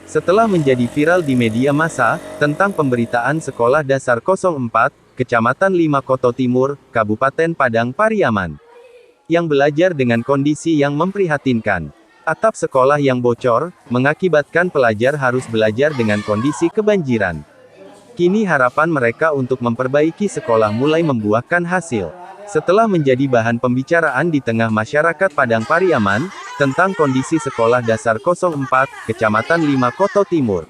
Setelah menjadi viral di media massa, tentang pemberitaan Sekolah Dasar 04, Kecamatan 5 Koto Timur, Kabupaten Padang Pariaman, yang belajar dengan kondisi yang memprihatinkan. Atap sekolah yang bocor, mengakibatkan pelajar harus belajar dengan kondisi kebanjiran. Kini harapan mereka untuk memperbaiki sekolah mulai membuahkan hasil. Setelah menjadi bahan pembicaraan di tengah masyarakat Padang Pariaman, tentang kondisi Sekolah Dasar 04, Kecamatan 5 Koto Timur,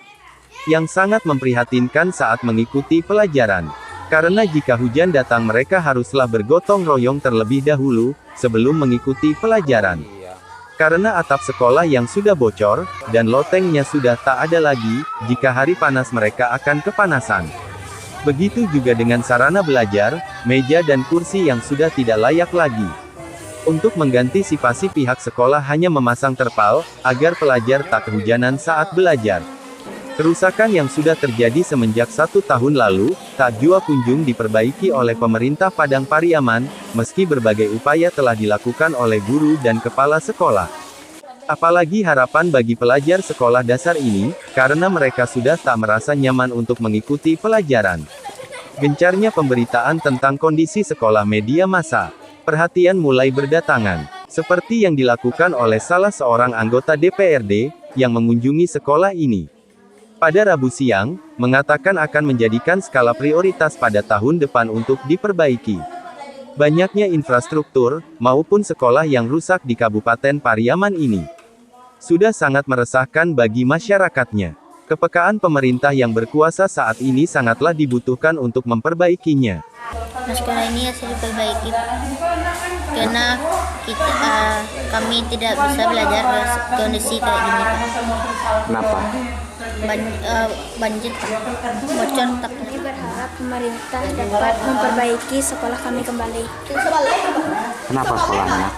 yang sangat memprihatinkan saat mengikuti pelajaran. Karena jika hujan datang mereka haruslah bergotong royong terlebih dahulu, sebelum mengikuti pelajaran. Karena atap sekolah yang sudah bocor, dan lotengnya sudah tak ada lagi, jika hari panas mereka akan kepanasan. Begitu juga dengan sarana belajar, meja dan kursi yang sudah tidak layak lagi. Untuk mengantisipasi pihak sekolah hanya memasang terpal, agar pelajar tak kehujanan saat belajar. Kerusakan yang sudah terjadi semenjak 1 tahun lalu, tak jua kunjung diperbaiki oleh pemerintah Padang Pariaman, meski berbagai upaya telah dilakukan oleh guru dan kepala sekolah. Apalagi harapan bagi pelajar sekolah dasar ini, karena mereka sudah tak merasa nyaman untuk mengikuti pelajaran. Gencarnya pemberitaan tentang kondisi sekolah media massa. Perhatian mulai berdatangan. Seperti yang dilakukan oleh salah seorang anggota DPRD, yang mengunjungi sekolah ini pada Rabu siang, mengatakan akan menjadikan skala prioritas pada tahun depan untuk diperbaiki. Banyaknya infrastruktur, maupun sekolah yang rusak di Kabupaten Pariaman ini, sudah sangat meresahkan bagi masyarakatnya. Kepekaan pemerintah yang berkuasa saat ini sangatlah dibutuhkan untuk memperbaikinya. Nah, sekolah ini harus diperbaiki karena kami tidak bisa belajar di kondisi kayak gini, Pak. Kenapa? Banjir, Pak. Bocor, Pak. Kami berharap pemerintah dapat memperbaiki sekolah kami kembali. Kenapa sekolahnya?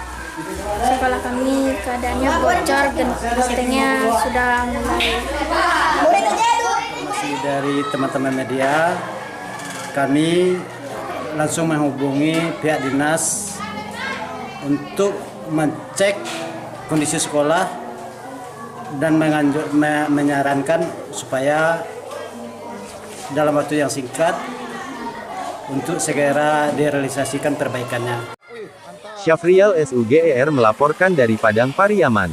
Sekolah kami keadaannya bocor dan lotengnya sudah mulai. Masih dari teman-teman media, kami langsung menghubungi pihak dinas untuk mengecek kondisi sekolah dan menyarankan supaya dalam waktu yang singkat untuk segera direalisasikan perbaikannya. Syafrial SUGER melaporkan dari Padang Pariaman.